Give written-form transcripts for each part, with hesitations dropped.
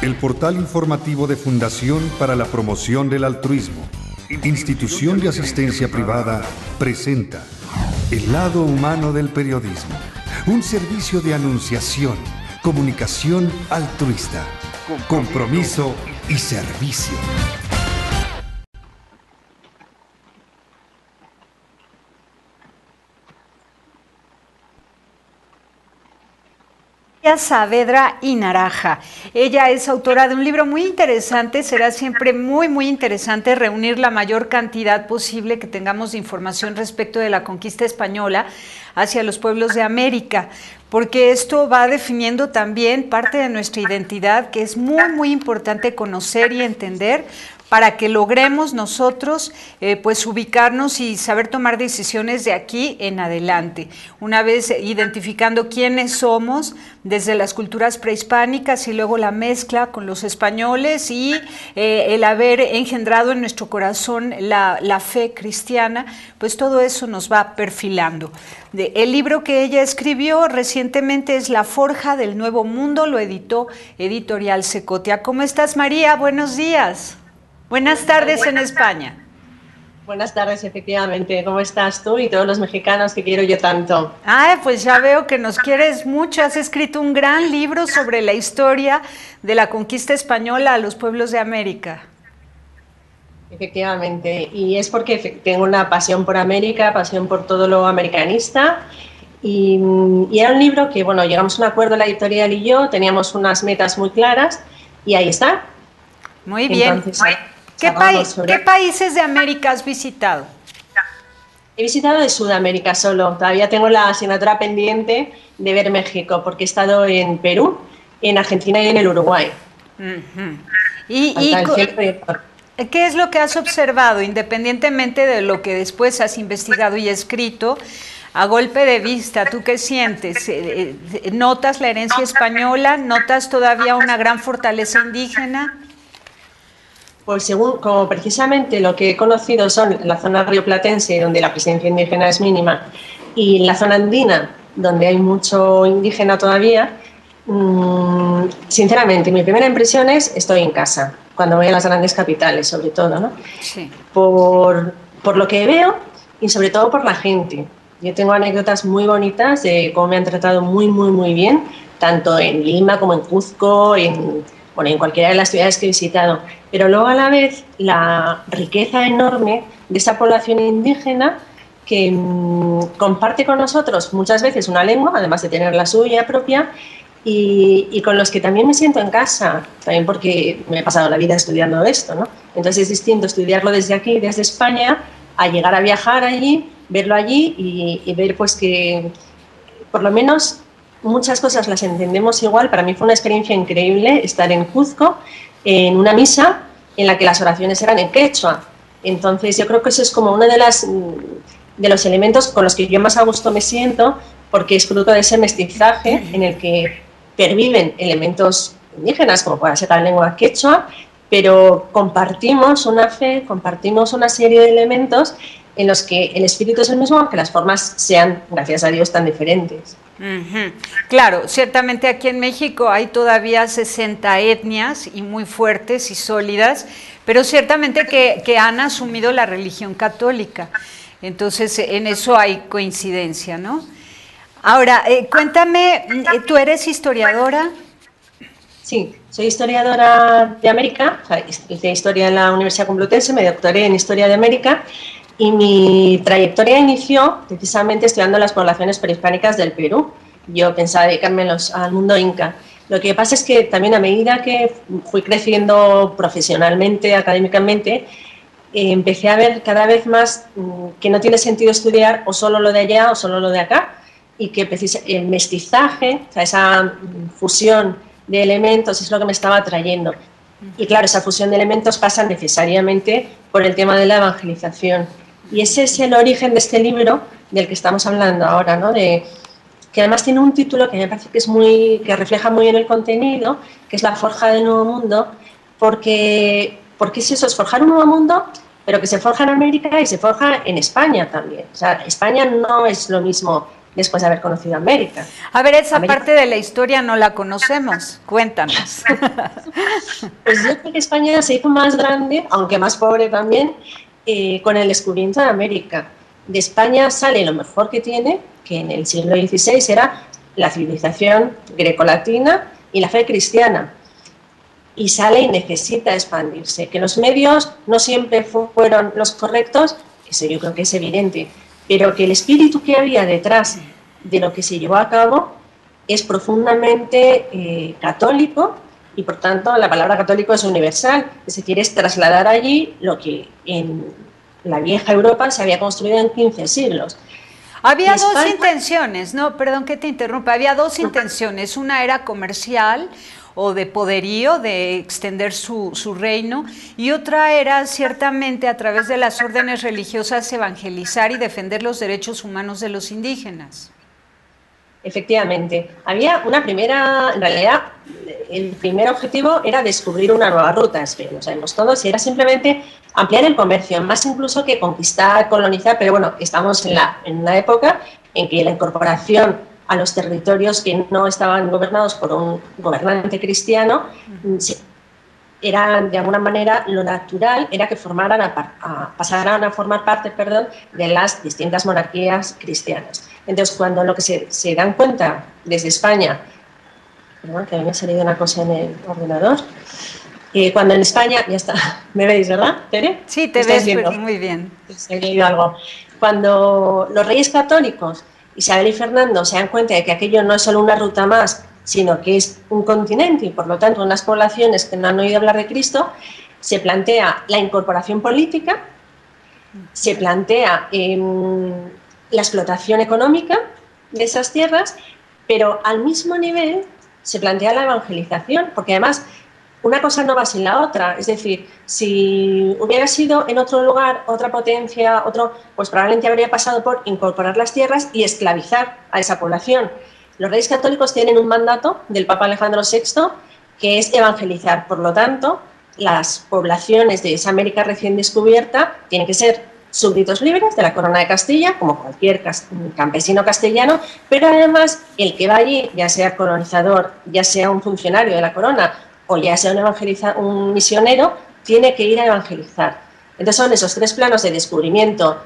El portal informativo de Fundación para la Promoción del Altruismo, institución de asistencia privada, presenta El lado humano del periodismo, un servicio de anunciación, comunicación altruista, compromiso y servicio. Saavedra y Naraja. Ella es autora de un libro muy interesante. Será siempre muy interesante reunir la mayor cantidad posible que tengamos de información respecto de la conquista española hacia los pueblos de América, porque esto va definiendo también parte de nuestra identidad, que es muy importante conocer y entender para que logremos nosotros pues ubicarnos y saber tomar decisiones de aquí en adelante. Una vez identificando quiénes somos desde las culturas prehispánicas y luego la mezcla con los españoles y el haber engendrado en nuestro corazón la fe cristiana, pues todo eso nos va perfilando. El libro que ella escribió recientemente es La Forja del Nuevo Mundo, lo editó Editorial Secotia. ¿Cómo estás, María? Buenos días. Buenas tardes en España. Buenas tardes, efectivamente. ¿Cómo estás tú y todos los mexicanos que quiero yo tanto? Pues ya veo que nos quieres mucho. Has escrito un gran libro sobre la historia de la conquista española a los pueblos de América. Efectivamente, y es porque tengo una pasión por América, pasión por todo lo americanista, y era un libro que, bueno, llegamos a un acuerdo la editorial y yo, teníamos unas metas muy claras, y ahí está. Muy bien. Entonces, ¿Qué países de América has visitado? He visitado de Sudamérica solo. Todavía tengo la asignatura pendiente de ver México, porque he estado en Perú, en Argentina y en el Uruguay. ¿Qué es lo que has observado, independientemente de lo que después has investigado y escrito? A golpe de vista, ¿tú qué sientes? ¿Notas la herencia española? ¿Notas todavía una gran fortaleza indígena? Pues como precisamente lo que he conocido son la zona rioplatense, donde la presencia indígena es mínima, y la zona andina, donde hay mucho indígena todavía, sinceramente, mi primera impresión es estoy en casa, cuando voy a las grandes capitales, sobre todo, ¿no? Sí. Por lo que veo y sobre todo por la gente. Yo tengo anécdotas muy bonitas de cómo me han tratado muy bien, tanto en Lima como en Cuzco, en cualquiera de las ciudades que he visitado, pero luego a la vez la riqueza enorme de esta población indígena que comparte con nosotros muchas veces una lengua, además de tener la suya propia, y con los que también me siento en casa, también porque me he pasado la vida estudiando esto, ¿no? Entonces es distinto estudiarlo desde aquí, desde España, a llegar a viajar allí, verlo allí y ver pues que por lo menos muchas cosas las entendemos igual. Para mí fue una experiencia increíble estar en Cuzco, en una misa en la que las oraciones eran en quechua. Entonces yo creo que eso es como uno de los elementos con los que yo más a gusto me siento, porque es fruto de ese mestizaje en el que perviven elementos indígenas, como puede ser la lengua quechua, pero compartimos una fe, compartimos una serie de elementos en los que el espíritu es el mismo, aunque las formas sean, gracias a Dios, tan diferentes. Claro, ciertamente aquí en México hay todavía 60 etnias y muy fuertes y sólidas, pero ciertamente que han asumido la religión católica. Entonces, en eso hay coincidencia, ¿no? Ahora, cuéntame, ¿tú eres historiadora? Sí, soy historiadora de América, o sea, hice historia en la Universidad Complutense, me doctoré en Historia de América y mi trayectoria inició precisamente estudiando las poblaciones prehispánicas del Perú. Yo pensaba dedicarme al mundo inca. Lo que pasa es que también a medida que fui creciendo profesionalmente, académicamente, empecé a ver cada vez más que no tiene sentido estudiar o solo lo de allá o solo lo de acá, y que el mestizaje, o sea, esa fusión de elementos es lo que me estaba atrayendo. Y claro, esa fusión de elementos pasa necesariamente por el tema de la evangelización. Y ese es el origen de este libro del que estamos hablando ahora, ¿no? Que además tiene un título que me parece que refleja muy bien el contenido, que es La Forja del Nuevo Mundo, porque es eso, es forjar un nuevo mundo, pero que se forja en América y se forja en España también. O sea, España no es lo mismo después de haber conocido América. A ver, esa parte de la historia no la conocemos. Cuéntanos. Pues yo creo que España se hizo más grande, aunque más pobre también, con el descubrimiento de América. De España sale lo mejor que tiene, que en el siglo XVI era la civilización grecolatina y la fe cristiana. Y sale y necesita expandirse. Que los medios no siempre fueron los correctos, eso yo creo que es evidente, pero que el espíritu que había detrás de lo que se llevó a cabo es profundamente católico, y por tanto la palabra católico es universal, es decir, es trasladar allí lo que en la vieja Europa se había construido en 15 siglos. Había dos intenciones, no, perdón que te interrumpa, había dos intenciones, una era comercial o de poderío, de extender su reino, y otra era ciertamente a través de las órdenes religiosas evangelizar y defender los derechos humanos de los indígenas. Efectivamente, había una primera, en realidad el primer objetivo era descubrir una nueva ruta, lo sabemos todos, y era simplemente ampliar el comercio, más incluso que conquistar, colonizar, pero bueno, estamos en una época en que la incorporación a los territorios que no estaban gobernados por un gobernante cristiano, era de alguna manera lo natural, era que pasaran a formar parte de las distintas monarquías cristianas. Entonces, cuando lo que se dan cuenta desde España, perdón, que me ha salido una cosa en el ordenador, cuando en España, ya está, ¿me veis, verdad, Tere? Sí, te ves muy bien. He leído algo. Cuando los reyes católicos, Isabel y Fernando, se dan cuenta de que aquello no es solo una ruta más, sino que es un continente y por lo tanto unas poblaciones que no han oído hablar de Cristo, se plantea la incorporación política, se plantea la explotación económica de esas tierras, pero al mismo nivel se plantea la evangelización, porque además una cosa no va sin la otra. Es decir, si hubiera sido en otro lugar, otra potencia, pues probablemente habría pasado por incorporar las tierras y esclavizar a esa población. Los reyes católicos tienen un mandato del Papa Alejandro VI que es evangelizar. Por lo tanto, las poblaciones de esa América recién descubierta tienen que ser súbditos libres de la Corona de Castilla, como cualquier campesino castellano, pero además el que va allí, ya sea colonizador, ya sea un funcionario de la Corona o ya sea un misionero, tiene que ir a evangelizar. Entonces son esos tres planos de descubrimiento,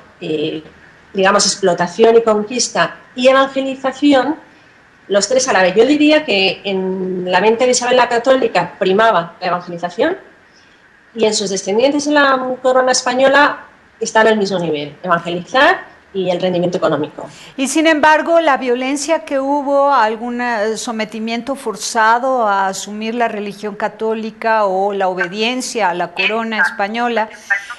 digamos, explotación y conquista y evangelización, los tres a la vez. Yo diría que en la mente de Isabel la Católica primaba la evangelización y en sus descendientes en la corona española están al mismo nivel, evangelizar y el rendimiento económico. Y sin embargo, la violencia que hubo, algún sometimiento forzado a asumir la religión católica o la obediencia a la corona española,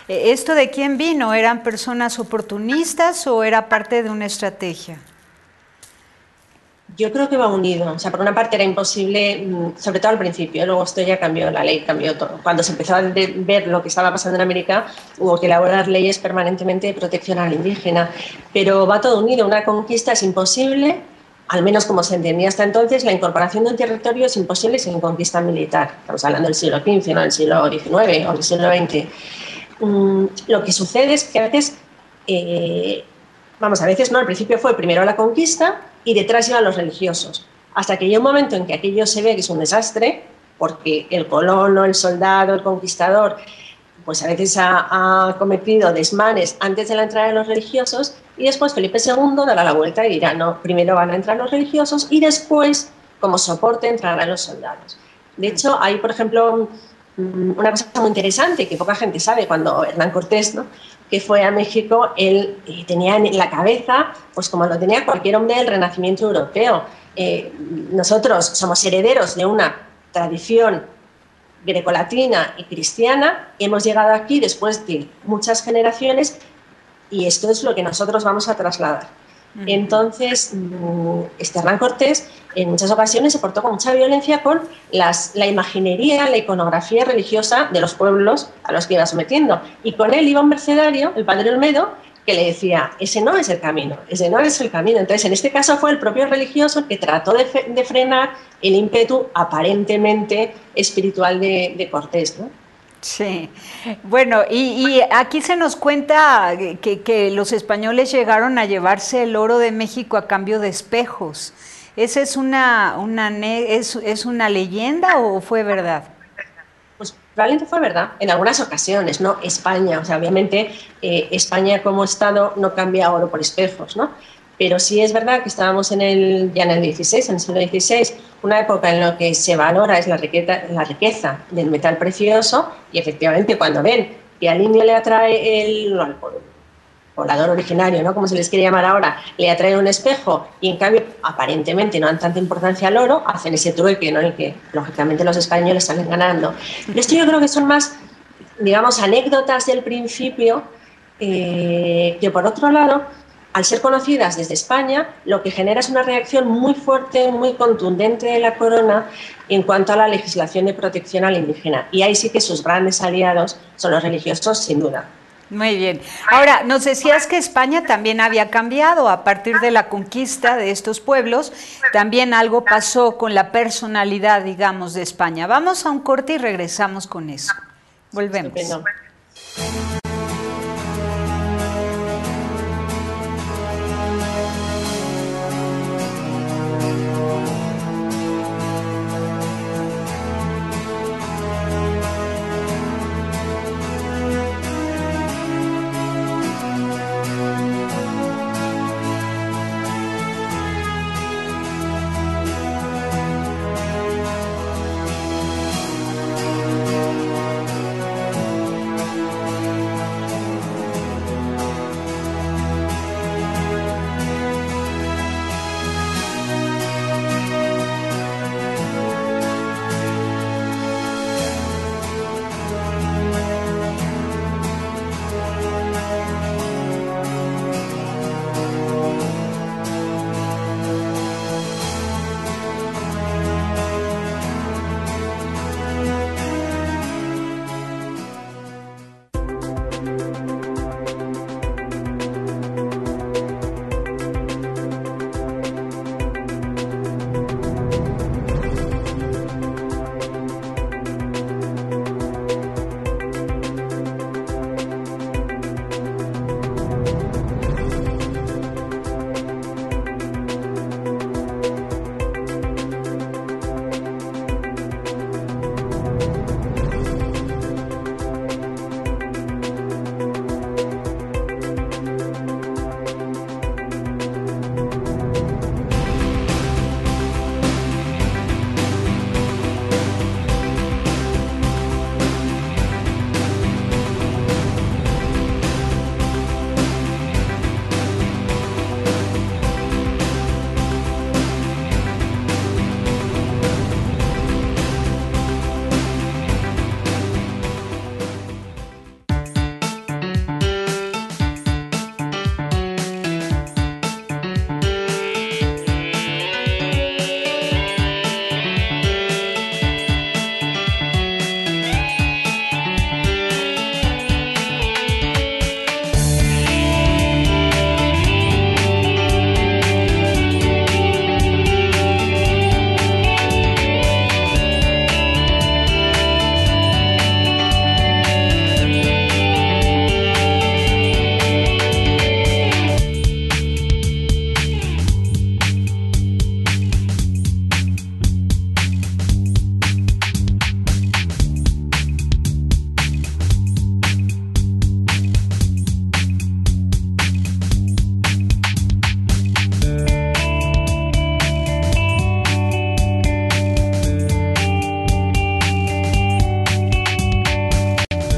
¿esto de quién vino? ¿Eran personas oportunistas o era parte de una estrategia? Yo creo que va unido. O sea, por una parte era imposible, sobre todo al principio, luego esto ya cambió, la ley cambió todo. Cuando se empezó a ver lo que estaba pasando en América, hubo que elaborar leyes permanentemente de protección al indígena. Pero va todo unido. Una conquista es imposible, al menos como se entendía hasta entonces, la incorporación de un territorio es imposible sin conquista militar. Estamos hablando del siglo XV, no del siglo XIX o del siglo XX. Lo que sucede es que a veces, a veces no, al principio fue primero la conquista y detrás iban los religiosos, hasta que llega un momento en que aquello se ve que es un desastre, porque el colono, el soldado, el conquistador, pues a veces ha cometido desmanes antes de la entrada de los religiosos, y después Felipe II dará la vuelta y dirá, no, primero van a entrar los religiosos y después, como soporte, entrarán los soldados. De hecho, hay, por ejemplo, una cosa muy interesante que poca gente sabe, cuando Hernán Cortés, ¿no?, que fue a México, él tenía en la cabeza, pues como lo tenía cualquier hombre del Renacimiento europeo. Nosotros somos herederos de una tradición grecolatina y cristiana, hemos llegado aquí después de muchas generaciones y esto es lo que nosotros vamos a trasladar. Entonces, Hernán Cortés en muchas ocasiones se portó con mucha violencia con la imaginería, la iconografía religiosa de los pueblos a los que iba sometiendo. Y con él iba un mercenario, el padre Olmedo, que le decía, ese no es el camino, ese no es el camino. Entonces, en este caso fue el propio religioso que trató de frenar el ímpetu aparentemente espiritual de Cortés, ¿no? Sí, bueno, y aquí se nos cuenta que los españoles llegaron a llevarse el oro de México a cambio de espejos. ¿Esa es es una leyenda o fue verdad? Pues probablemente fue verdad, en algunas ocasiones, ¿no? España, o sea, obviamente España como Estado no cambia oro por espejos, ¿no? Pero sí es verdad que estábamos ya en el 16, en el siglo XVI, una época en la que se valora es la riqueza del metal precioso, y efectivamente cuando ven que al indio le atrae el poblador originario, ¿no? Como se les quiere llamar ahora, le atrae un espejo y en cambio aparentemente no dan tanta importancia al oro, hacen ese trueque, ¿no? En el que lógicamente los españoles salen ganando. Pero esto yo creo que son más, digamos, anécdotas del principio, que por otro lado, al ser conocidas desde España, lo que genera es una reacción muy fuerte, muy contundente de la corona en cuanto a la legislación de protección al indígena. Y ahí sí que sus grandes aliados son los religiosos, sin duda. Muy bien. Ahora, nos decías que España también había cambiado a partir de la conquista de estos pueblos. También algo pasó con la personalidad, digamos, de España. Vamos a un corte y regresamos con eso. Volvemos. Estupendo.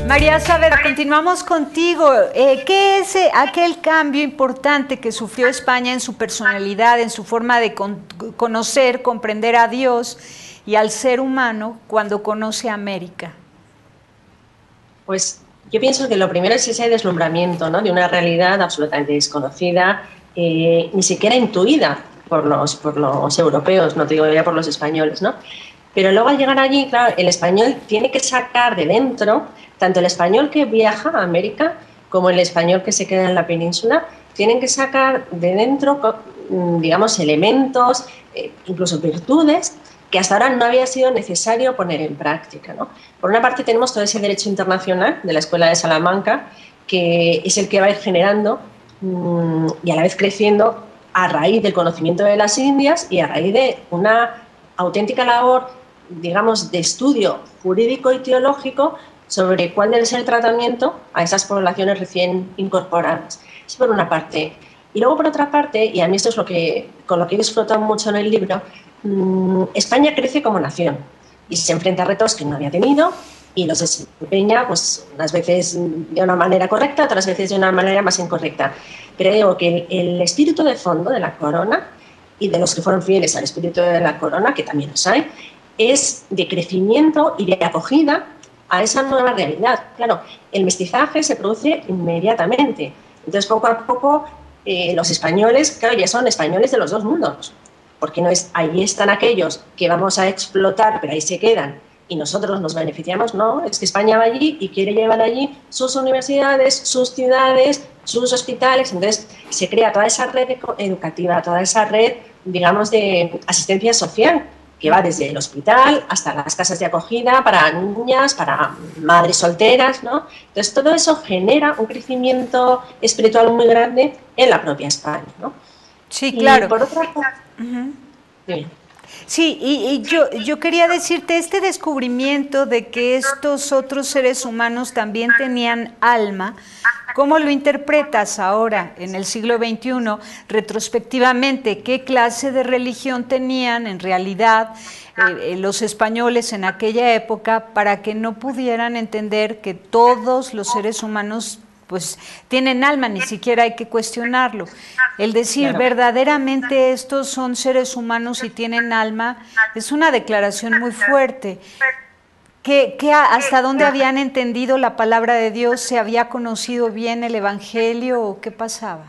María Saavedra, continuamos contigo. ¿Qué es aquel cambio importante que sufrió España en su personalidad, en su forma de conocer, comprender a Dios y al ser humano cuando conoce a América? Pues yo pienso que lo primero es ese deslumbramiento, ¿no?, de una realidad absolutamente desconocida, ni siquiera intuida por los europeos, no te digo ya por los españoles, ¿no? Pero luego al llegar allí, claro, el español tiene que sacar de dentro, tanto el español que viaja a América como el español que se queda en la península, tienen que sacar de dentro, digamos, elementos, incluso virtudes, que hasta ahora no había sido necesario poner en práctica, ¿no? Por una parte tenemos todo ese derecho internacional de la Escuela de Salamanca, que es el que va a ir generando y a la vez creciendo a raíz del conocimiento de las Indias y a raíz de una auténtica labor, digamos, de estudio jurídico y teológico sobre cuál debe ser el tratamiento a esas poblaciones recién incorporadas. Eso por una parte. Y luego, por otra parte, y a mí esto es con lo que he disfrutado mucho en el libro, España crece como nación y se enfrenta a retos que no había tenido y los desempeña, pues, unas veces de una manera correcta, otras veces de una manera más incorrecta. Creo que el espíritu de fondo de la corona y de los que fueron fieles al espíritu de la corona, que también los hay, es de crecimiento y de acogida a esa nueva realidad. Claro, el mestizaje se produce inmediatamente. Entonces, poco a poco, los españoles, claro, ya son españoles de los dos mundos, porque no es ahí están aquellos que vamos a explotar, pero ahí se quedan y nosotros nos beneficiamos, no, es que España va allí y quiere llevar allí sus universidades, sus ciudades, sus hospitales, entonces se crea toda esa red educativa, toda esa red, digamos, de asistencia social, que va desde el hospital hasta las casas de acogida para niñas, para madres solteras, ¿no? Entonces todo eso genera un crecimiento espiritual muy grande en la propia España, ¿no? Sí, claro. Y por otra parte, sí. Sí, y yo quería decirte, este descubrimiento de que estos otros seres humanos también tenían alma, ¿cómo lo interpretas ahora, en el siglo XXI, retrospectivamente? ¿Qué clase de religión tenían en realidad los españoles en aquella época para que no pudieran entender que todos los seres humanos pues tienen alma, ni siquiera hay que cuestionarlo? El decir, Claro, verdaderamente estos son seres humanos y tienen alma, es una declaración muy fuerte. ¿Hasta dónde habían entendido la palabra de Dios? ¿Se había conocido bien el Evangelio o qué pasaba?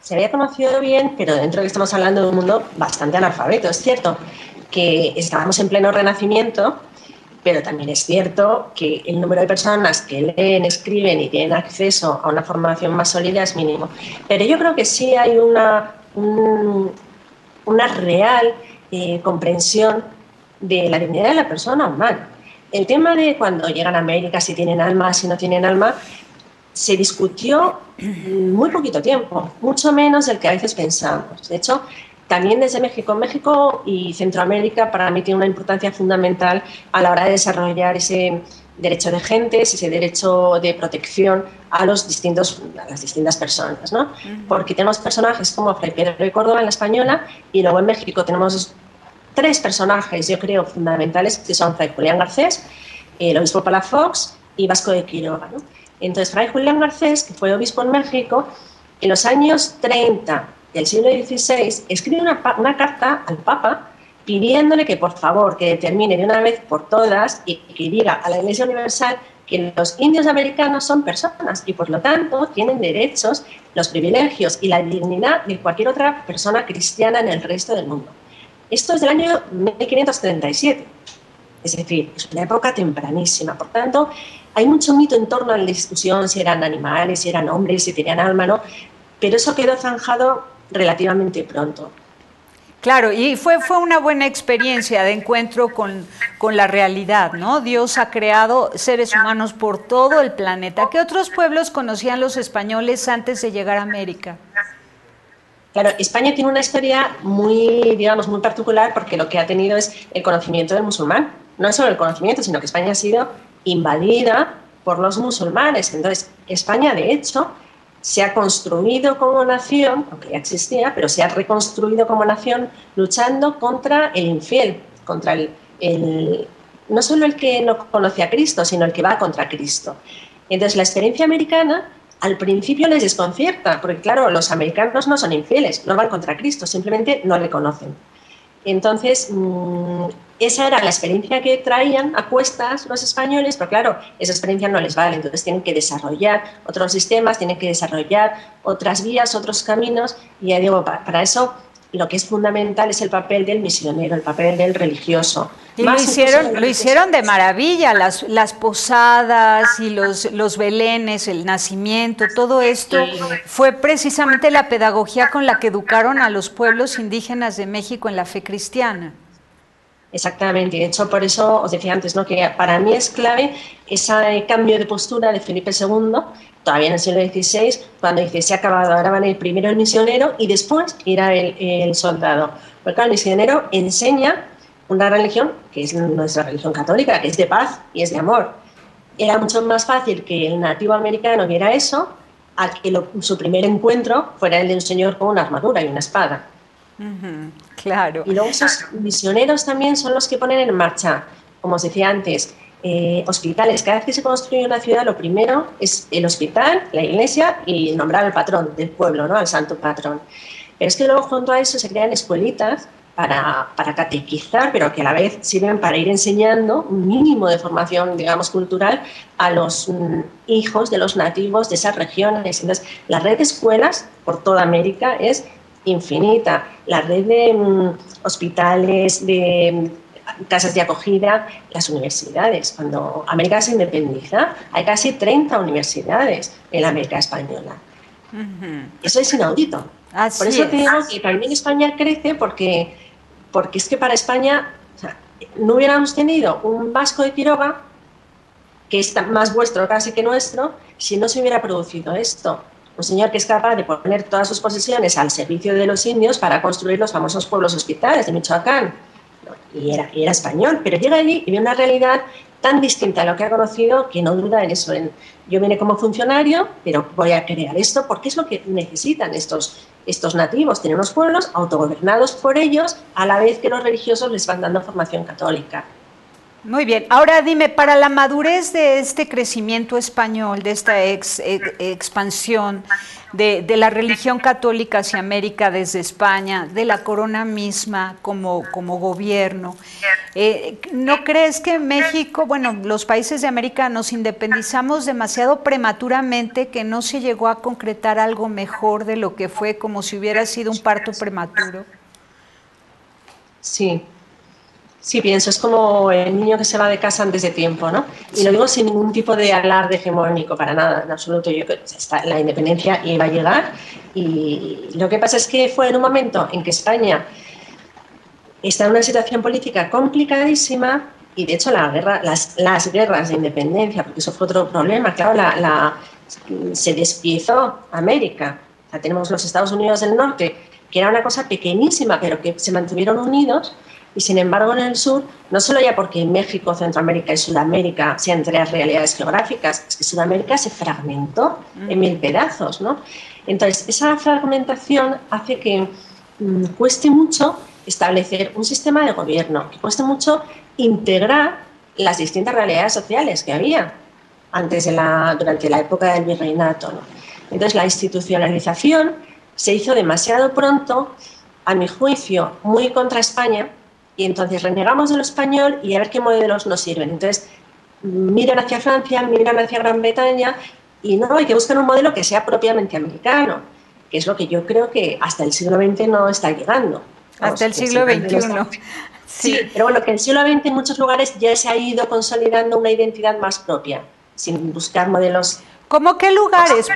se había conocido bien, pero dentro de que estamos hablando de un mundo bastante analfabeto. Es cierto que estábamos en pleno renacimiento, pero también es cierto que el número de personas que leen, escriben y tienen acceso a una formación más sólida es mínimo. Pero yo creo que sí hay una real comprensión de la dignidad de la persona humana. El tema de cuando llegan a América, si tienen alma, si no tienen alma, se discutió muy poquito tiempo, mucho menos del que a veces pensamos. De hecho, también desde México y Centroamérica para mí tiene una importancia fundamental a la hora de desarrollar ese derecho de gentes, ese derecho de protección a las distintas personas, ¿no? Porque tenemos personajes como Fray Pedro de Córdoba en la española y luego en México tenemos tres personajes, yo creo, fundamentales, que son Fray Julián Garcés, el obispo Palafox y Vasco de Quiroga, ¿no? Entonces, Fray Julián Garcés, que fue obispo en México, en los años 30 del siglo XVI, escribe una carta al Papa pidiéndole que, por favor, que determine de una vez por todas y que diga a la Iglesia Universal que los indios americanos son personas y, por lo tanto, tienen derechos, los privilegios y la dignidad de cualquier otra persona cristiana en el resto del mundo. Esto es del año 1537. Es decir, es una época tempranísima. Por tanto, hay mucho mito en torno a la discusión si eran animales, si eran hombres, si tenían alma, ¿no? Pero eso quedó zanjado relativamente pronto. Claro, y fue una buena experiencia de encuentro con la realidad, ¿no? Dios ha creado seres humanos por todo el planeta. ¿Qué otros pueblos conocían los españoles antes de llegar a América? Claro, España tiene una historia muy, digamos, muy particular porque lo que ha tenido es el conocimiento del musulmán. No es solo el conocimiento, sino que España ha sido invadida por los musulmanes. Entonces, España, de hecho, se ha construido como nación, aunque ya existía, pero se ha reconstruido como nación luchando contra el infiel, contra no solo el que no conoce a Cristo, sino el que va contra Cristo. Entonces, la experiencia americana al principio les desconcierta, porque claro, los americanos no son infieles, no van contra Cristo, simplemente no le conocen. Entonces, esa era la experiencia que traían a cuestas los españoles, pero claro, esa experiencia no les vale, entonces tienen que desarrollar otros sistemas, tienen que desarrollar otras vías, otros caminos, y ya digo, para eso lo que es fundamental es el papel del misionero, el papel del religioso. Y lo hicieron de maravilla, las posadas y los belenes, el nacimiento, todo esto fue precisamente la pedagogía con la que educaron a los pueblos indígenas de México en la fe cristiana. Exactamente, de hecho por eso os decía antes, ¿no?, que para mí es clave ese cambio de postura de Felipe II, todavía en el siglo XVI, cuando dice se ha acabado, ahora van a ir primero el misionero y después irá el soldado. Porque claro, el misionero enseña una religión que es nuestra religión católica, que es de paz y es de amor. Era mucho más fácil que el nativo americano viera eso a que su primer encuentro fuera el de un señor con una armadura y una espada. Claro. Y luego esos misioneros también son los que ponen en marcha, como os decía antes, hospitales. Cada vez que se construye una ciudad, lo primero es el hospital, la iglesia y nombrar al patrón del pueblo, ¿no?, al santo patrón. Pero es que luego junto a eso se crean escuelitas para catequizar, pero que a la vez sirven para ir enseñando un mínimo de formación, digamos, cultural a los hijos de los nativos de esas regiones. Entonces, la red de escuelas por toda América es infinita. La red de hospitales, de casas de acogida, las universidades. Cuando América se independiza, hay casi 30 universidades en la América española. Eso es inaudito. Así Por eso te digo es. que también España crece porque es que para España, o sea, no hubiéramos tenido un Vasco de Quiroga, que es más vuestro casi que nuestro, si no se hubiera producido esto. Un señor que es capaz de poner todas sus posesiones al servicio de los indios para construir los famosos pueblos hospitales de Michoacán. Y era español, pero llega allí y ve una realidad tan distinta a lo que ha conocido que no duda en eso. Yo vine como funcionario, pero voy a crear esto porque es lo que necesitan estos nativos, tener unos pueblos autogobernados por ellos, a la vez que los religiosos les van dando formación católica. Muy bien, ahora dime, para la madurez de este crecimiento español, de esta expansión de la religión católica hacia América desde España, de la corona misma como gobierno, ¿no crees que México, bueno, los países de América nos independizamos demasiado prematuramente, que no se llegó a concretar algo mejor de lo que fue, como si hubiera sido un parto prematuro? Sí. Sí, pienso, es como el niño que se va de casa antes de tiempo, ¿no? Y lo digo sin ningún tipo de alarde hegemónico, para nada, en absoluto. Yo creo que la independencia iba a llegar y lo que pasa es que fue en un momento en que España está en una situación política complicadísima y, de hecho, las guerras de independencia, porque eso fue otro problema, claro, se despiezó América. O sea, tenemos los Estados Unidos del Norte, que era una cosa pequeñísima, pero que se mantuvieron unidos. Y sin embargo en el sur, no solo ya porque México, Centroamérica y Sudamérica sean tres realidades geográficas, es que Sudamérica se fragmentó en 1000 pedazos, ¿no? Entonces, esa fragmentación hace que cueste mucho establecer un sistema de gobierno, que cueste mucho integrar las distintas realidades sociales que había durante la época del virreinato, ¿no? Entonces, la institucionalización se hizo demasiado pronto, a mi juicio, muy contra España. Y entonces renegamos de lo español y a ver qué modelos nos sirven. Entonces miran hacia Francia, miran hacia Gran Bretaña y no, hay que buscar un modelo que sea propiamente americano, que es lo que yo creo que hasta el siglo XX no está llegando. Hasta el siglo XXI. Sí, pero bueno, que en el siglo XX en muchos lugares ya se ha ido consolidando una identidad más propia, sin buscar modelos. ¿Cómo qué lugares?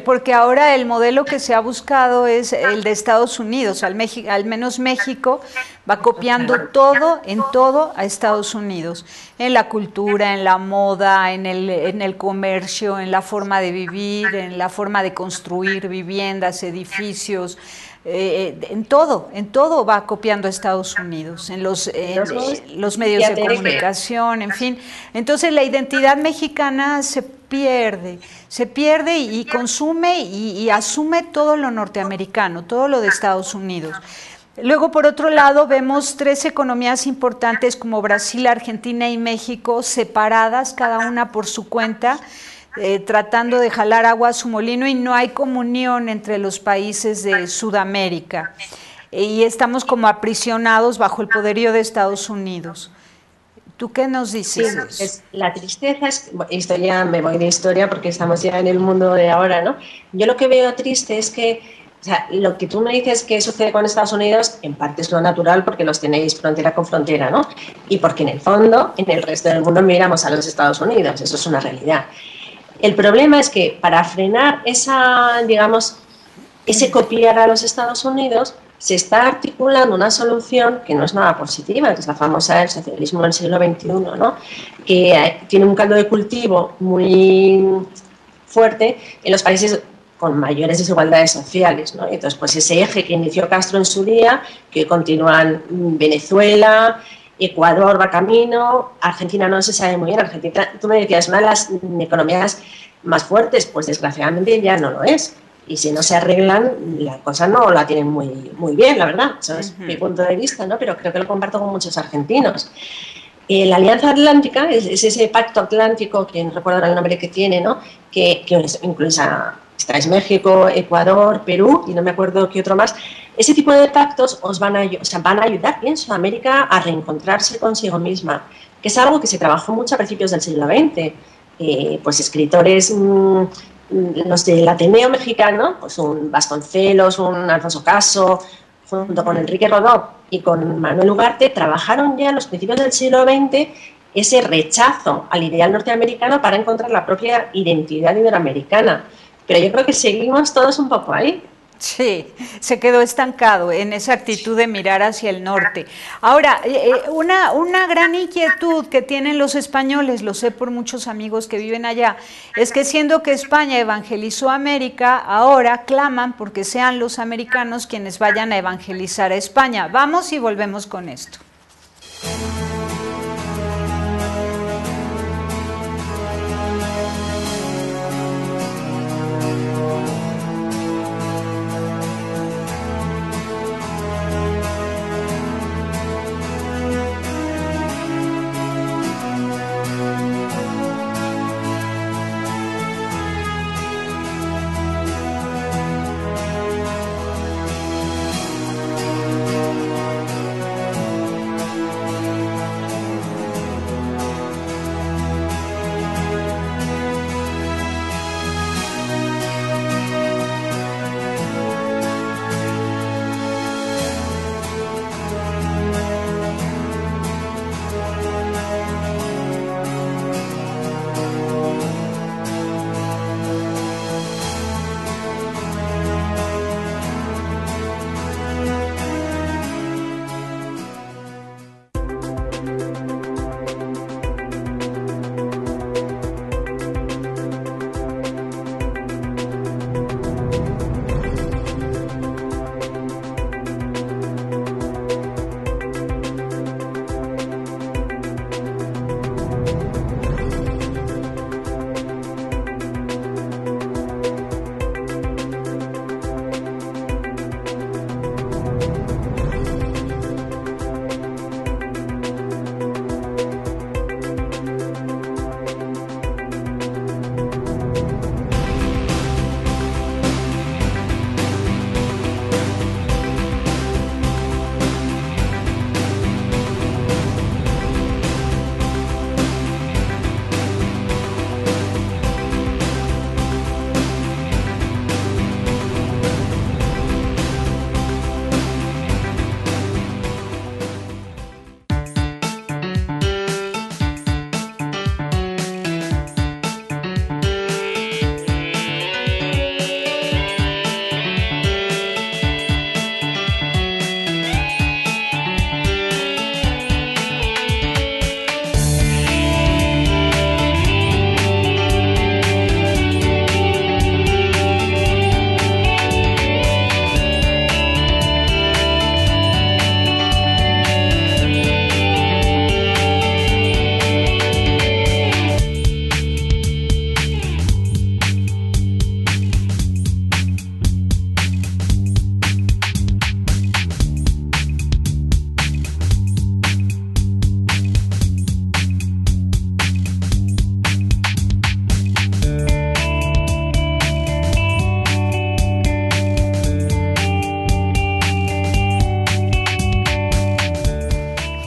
Porque ahora el modelo que se ha buscado es el de Estados Unidos, al menos México va copiando todo a Estados Unidos, en la cultura, en la moda, en el comercio, en la forma de vivir, en la forma de construir viviendas, edificios, en todo va copiando a Estados Unidos, en los medios de comunicación, en fin. Entonces la identidad mexicana se pierde y consume y asume todo lo norteamericano, todo lo de Estados Unidos. Luego, por otro lado, vemos tres economías importantes como Brasil, Argentina y México separadas, cada una por su cuenta, tratando de jalar agua a su molino, y no hay comunión entre los países de Sudamérica. Y estamos como aprisionados bajo el poderío de Estados Unidos. ¿Tú qué nos dices? Sí, la tristeza es, esto ya me voy de historia porque estamos ya en el mundo de ahora, ¿no? Yo lo que veo triste es que, o sea, lo que tú me dices que sucede con Estados Unidos, en parte es lo natural porque los tenéis frontera con frontera, ¿no? Y porque en el fondo, en el resto del mundo miramos a los Estados Unidos, eso es una realidad. El problema es que para frenar ese copiar a los Estados Unidos, se está articulando una solución que no es nada positiva, que es la famosa del socialismo del siglo XXI, ¿no? Que tiene un caldo de cultivo muy fuerte en los países con mayores desigualdades sociales, ¿no? Entonces, pues ese eje que inició Castro en su día, que continúan Venezuela, Ecuador va camino, Argentina no se sabe muy bien. Argentina, tú me decías, una de las economías más fuertes, pues desgraciadamente ya no lo es. Y si no se arreglan, la cosa no la tienen muy bien, la verdad. Eso es mi punto de vista, ¿no? Pero creo que lo comparto con muchos argentinos. La Alianza Atlántica es ese pacto atlántico, que no recuerdo ahora el nombre que tiene, ¿no? Que incluye estáis México, Ecuador, Perú y no me acuerdo qué otro más. Ese tipo de pactos van a ayudar bien Sudamérica a reencontrarse consigo misma, que es algo que se trabajó mucho a principios del siglo XX. Pues escritores, los del Ateneo mexicano, pues un Vasconcelos, un Alfonso Caso, junto con Enrique Rodó y con Manuel Ugarte, trabajaron ya en los principios del siglo XX ese rechazo al ideal norteamericano para encontrar la propia identidad iberoamericana. Pero yo creo que seguimos todos un poco ahí. Sí, se quedó estancado en esa actitud de mirar hacia el norte. Ahora, una gran inquietud que tienen los españoles, lo sé por muchos amigos que viven allá, es que siendo que España evangelizó a América, ahora claman porque sean los americanos quienes vayan a evangelizar a España. Vamos y volvemos con esto.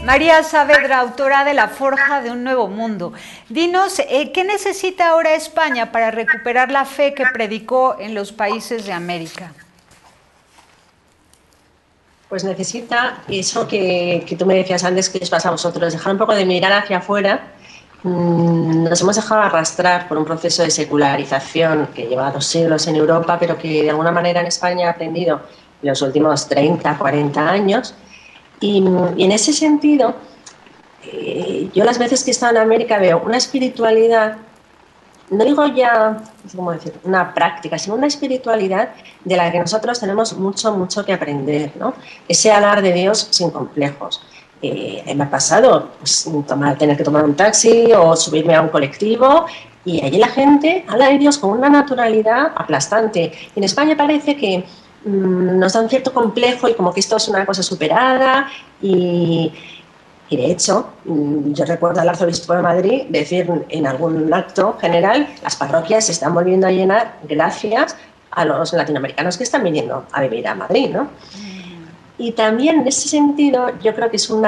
María Saavedra, autora de La Forja de un Nuevo Mundo. Dinos, ¿qué necesita ahora España para recuperar la fe que predicó en los países de América? Pues necesita eso que tú me decías antes que os pasa a vosotros, dejar un poco de mirar hacia afuera. Nos hemos dejado arrastrar por un proceso de secularización que lleva 2 siglos en Europa, pero que de alguna manera en España ha aprendido los últimos 30, 40 años. Y en ese sentido, yo las veces que he estado en América veo una espiritualidad, no digo ya, ¿cómo decir?, una práctica, sino una espiritualidad de la que nosotros tenemos mucho, mucho que aprender, ¿no? Ese hablar de Dios sin complejos. Me ha pasado pues, tener que tomar un taxi o subirme a un colectivo y allí la gente habla de Dios con una naturalidad aplastante. En España parece que nos da un cierto complejo y como que esto es una cosa superada y de hecho, yo recuerdo al arzobispo de Madrid decir en algún acto general, las parroquias se están volviendo a llenar gracias a los latinoamericanos que están viniendo a vivir a Madrid, ¿no? Y también en ese sentido yo creo que es un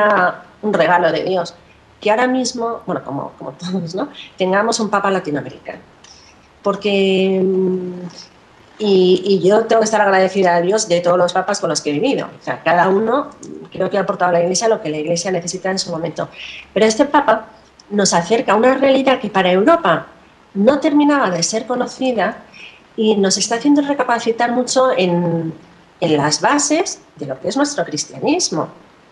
regalo de Dios que ahora mismo, bueno, como todos, ¿no?, tengamos un papa latinoamericano. Porque y yo tengo que estar agradecida a Dios de todos los papas con los que he vivido. O sea, cada uno creo que ha aportado a la Iglesia lo que la Iglesia necesita en su momento. Pero este papa nos acerca a una realidad que para Europa no terminaba de ser conocida y nos está haciendo recapacitar mucho en las bases de lo que es nuestro cristianismo.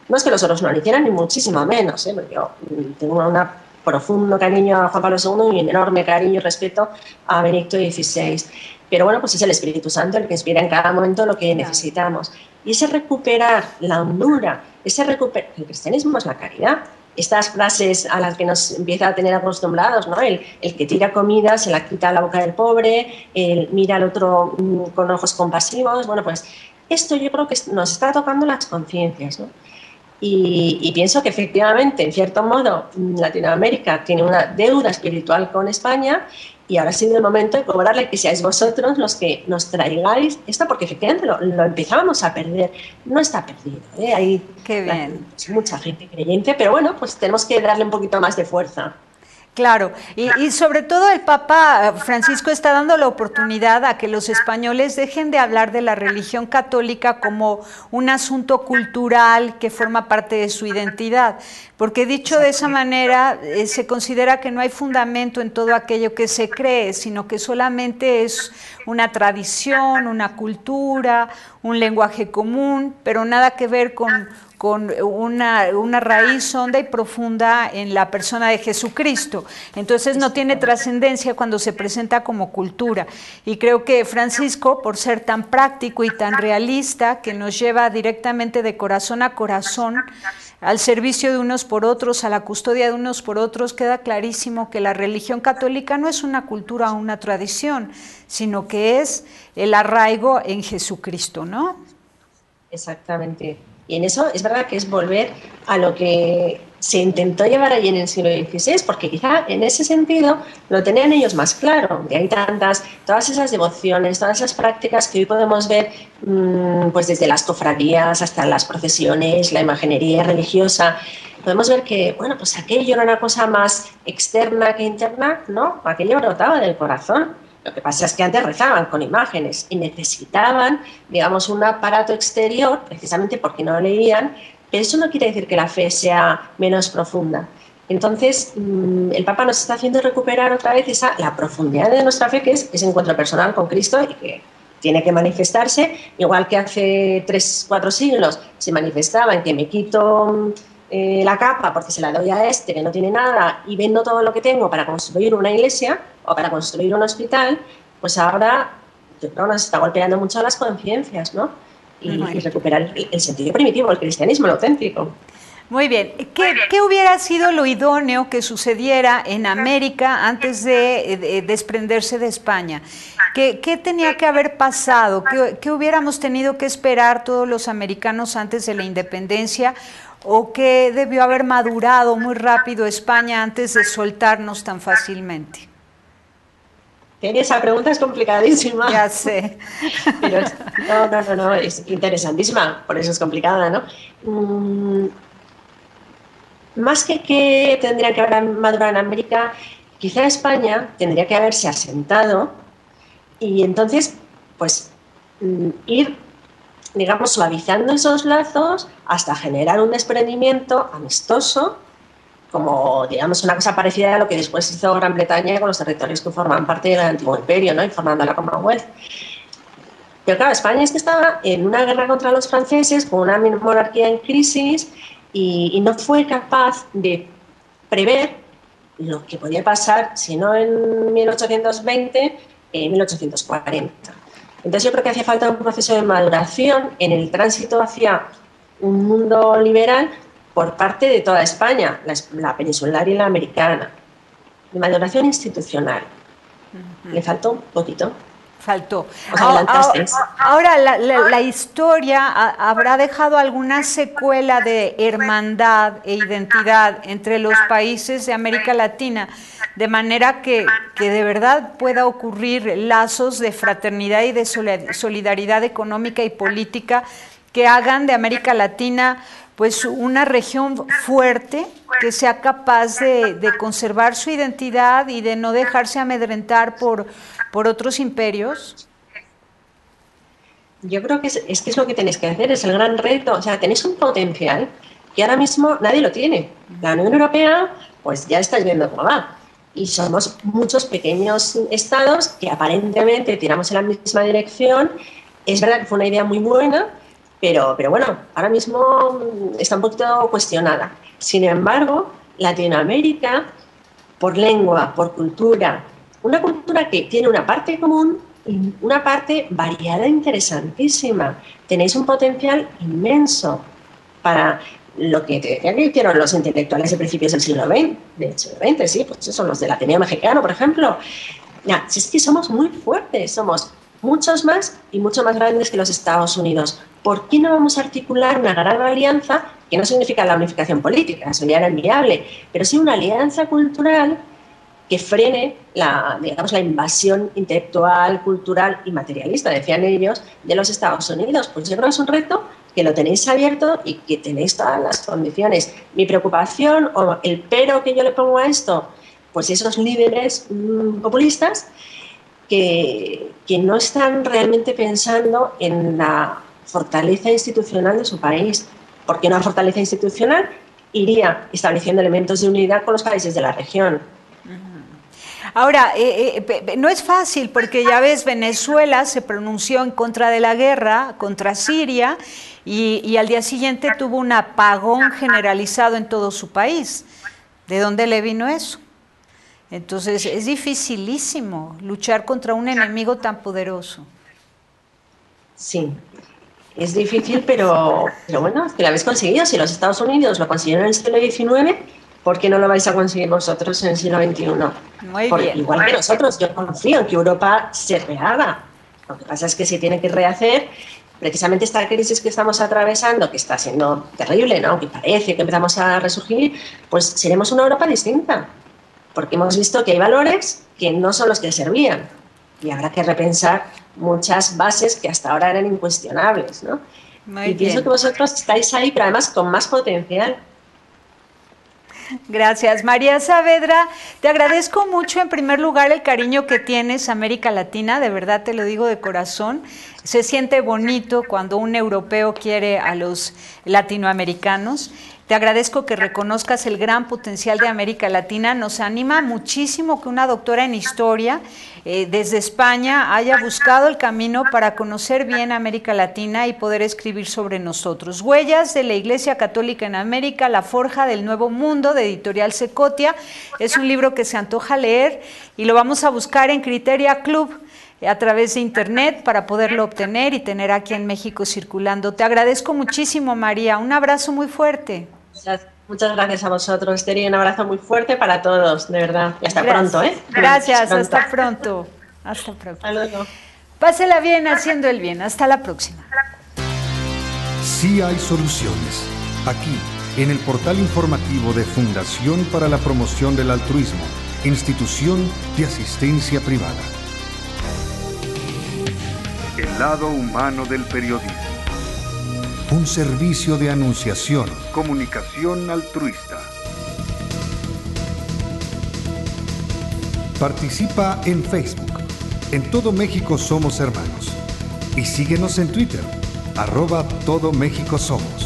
No es que los otros no lo hicieran, ni muchísimo menos, porque yo tengo un profundo cariño a Juan Pablo II y un enorme cariño y respeto a Benedicto XVI. Pero bueno, pues es el Espíritu Santo el que inspira en cada momento lo que necesitamos. Y ese recuperar la hondura, el cristianismo es la caridad. Estas frases a las que nos empieza a tener acostumbrados, ¿no? El que tira comida se la quita a la boca del pobre, el mira al otro con ojos compasivos. Bueno, pues esto yo creo que nos está tocando las conciencias, ¿no? Y pienso que efectivamente, en cierto modo, Latinoamérica tiene una deuda espiritual con España y ahora ha sido el momento de cobrarle que seáis vosotros los que nos traigáis esto, porque efectivamente lo empezábamos a perder. No está perdido, ¿eh? Hay mucha gente creyente, pero bueno, pues tenemos que darle un poquito más de fuerza. Claro, y sobre todo el Papa Francisco está dando la oportunidad a que los españoles dejen de hablar de la religión católica como un asunto cultural que forma parte de su identidad, porque dicho de esa manera se considera que no hay fundamento en todo aquello que se cree, sino que solamente es una tradición, una cultura, un lenguaje común, pero nada que ver con una raíz honda y profunda en la persona de Jesucristo. Entonces no tiene trascendencia cuando se presenta como cultura. Y creo que Francisco, por ser tan práctico y tan realista, que nos lleva directamente de corazón a corazón, al servicio de unos por otros, a la custodia de unos por otros, queda clarísimo que la religión católica no es una cultura o una tradición, sino que es el arraigo en Jesucristo, ¿no? Exactamente. Y en eso es verdad que es volver a lo que se intentó llevar allí en el siglo XVI, porque quizá en ese sentido lo tenían ellos más claro. De ahí todas esas devociones, todas esas prácticas que hoy podemos ver, pues desde las cofradías hasta las procesiones, la imaginería religiosa. Podemos ver que, bueno, pues aquello era una cosa más externa que interna, ¿no? Aquello brotaba del corazón. Lo que pasa es que antes rezaban con imágenes y necesitaban, digamos, un aparato exterior, precisamente porque no leían, pero eso no quiere decir que la fe sea menos profunda. Entonces, el Papa nos está haciendo recuperar otra vez la profundidad de nuestra fe, que es ese encuentro personal con Cristo y que tiene que manifestarse, igual que hace 3, 4 siglos se manifestaba en que me quito la capa porque se la doy a este que no tiene nada y vendo todo lo que tengo para construir una iglesia o para construir un hospital, pues ahora yo creo que nos está golpeando mucho las conciencias, ¿no? Y recuperar el sentido primitivo, el cristianismo, lo auténtico. Muy bien. ¿Qué hubiera sido lo idóneo que sucediera en América antes de desprenderse de España? ¿Qué tenía que haber pasado? ¿Qué hubiéramos tenido que esperar todos los americanos antes de la independencia? ¿O qué debió haber madurado muy rápido España antes de soltarnos tan fácilmente? Esa pregunta es complicadísima. Ya sé. Pero no, es interesantísima, por eso es complicada, ¿no? Más que tendría que haber madurado en América, quizá España tendría que haberse asentado y entonces, pues, ir, digamos, suavizando esos lazos hasta generar un desprendimiento amistoso, como, digamos, una cosa parecida a lo que después hizo Gran Bretaña con los territorios que forman parte del antiguo imperio, ¿no? Y formando la Commonwealth. Pero claro, España es que estaba en una guerra contra los franceses, con una monarquía en crisis, y no fue capaz de prever lo que podía pasar, si no en 1820, en 1840. Entonces yo creo que hacía falta un proceso de maduración en el tránsito hacia un mundo liberal por parte de toda España, la peninsular y la americana. De maduración institucional. Le faltó un poquito. Faltó. Ahora, la historia habrá dejado alguna secuela de hermandad e identidad entre los países de América Latina, de manera que de verdad pueda ocurrir lazos de fraternidad y de solidaridad económica y política que hagan de América Latina pues una región fuerte, que sea capaz de conservar su identidad y de no dejarse amedrentar por otros imperios. Yo creo que es lo que tenéis que hacer, es el gran reto. O sea, tenéis un potencial que ahora mismo nadie lo tiene. La Unión Europea, pues ya estáis viendo cómo va. Y somos muchos pequeños estados que aparentemente tiramos en la misma dirección. Es verdad que fue una idea muy buena, pero bueno, ahora mismo está un poquito cuestionada. Sin embargo, Latinoamérica, por lengua, por cultura, una cultura que tiene una parte común y una parte variada interesantísima. Tenéis un potencial inmenso para lo que te decía que hicieron los intelectuales de principios del siglo XX, sí, pues eso, los del Ateneo Mexicano, por ejemplo. Ya, si es que somos muy fuertes, somos muchos más y mucho más grandes que los Estados Unidos. ¿Por qué no vamos a articular una gran alianza, que no significa la unificación política, eso ya era inviable, pero sí una alianza cultural que frene la invasión intelectual, cultural y materialista, decían ellos, de los Estados Unidos? Pues yo creo que es un reto que lo tenéis abierto y que tenéis todas las condiciones. Mi preocupación o el pero que yo le pongo a esto, pues esos líderes populistas que no están realmente pensando en la fortaleza institucional de su país, porque una fortaleza institucional iría estableciendo elementos de unidad con los países de la región. Ahora, no es fácil porque ya ves, Venezuela se pronunció en contra de la guerra, contra Siria, y al día siguiente tuvo un apagón generalizado en todo su país. ¿De dónde le vino eso? Entonces es dificilísimo luchar contra un enemigo tan poderoso. Sí, es difícil, pero bueno, es que lo habéis conseguido. Si los Estados Unidos lo consiguieron en el siglo XIX, ¿por qué no lo vais a conseguir vosotros en el siglo XXI? Muy bien. Igual que nosotros, yo confío en que Europa se rehaga. Lo que pasa es que se tiene que rehacer. Precisamente esta crisis que estamos atravesando, que está siendo terrible, ¿no? Que parece que empezamos a resurgir, pues seremos una Europa distinta. Porque hemos visto que hay valores que no son los que servían. Y habrá que repensar muchas bases que hasta ahora eran incuestionables, ¿no? Y pienso que vosotros estáis ahí, pero además con más potencial. Gracias, María Saavedra. Te agradezco mucho, en primer lugar, el cariño que tienes a América Latina, de verdad te lo digo de corazón. Se siente bonito cuando un europeo quiere a los latinoamericanos. Te agradezco que reconozcas el gran potencial de América Latina. Nos anima muchísimo que una doctora en historia desde España haya buscado el camino para conocer bien América Latina y poder escribir sobre nosotros. Huellas de la Iglesia Católica en América, la forja del nuevo mundo, de Editorial Secotia. Es un libro que se antoja leer y lo vamos a buscar en Criteria Club a través de internet para poderlo obtener y tener aquí en México circulando. Te agradezco muchísimo, María. Un abrazo muy fuerte. Muchas gracias a vosotros, Esther, y un abrazo muy fuerte para todos, de verdad. Y hasta pronto, ¿eh? Gracias, hasta pronto. Hasta pronto. Hasta luego. Pásela bien haciendo el bien. Hasta la próxima. Sí hay soluciones. Aquí, en el portal informativo de Fundación para la Promoción del Altruismo, Institución de Asistencia Privada. El lado humano del periodismo. Un servicio de anunciación, comunicación altruista. Participa en Facebook. En Todo México Somos Hermanos. Y síguenos en Twitter, @Todo México Somos.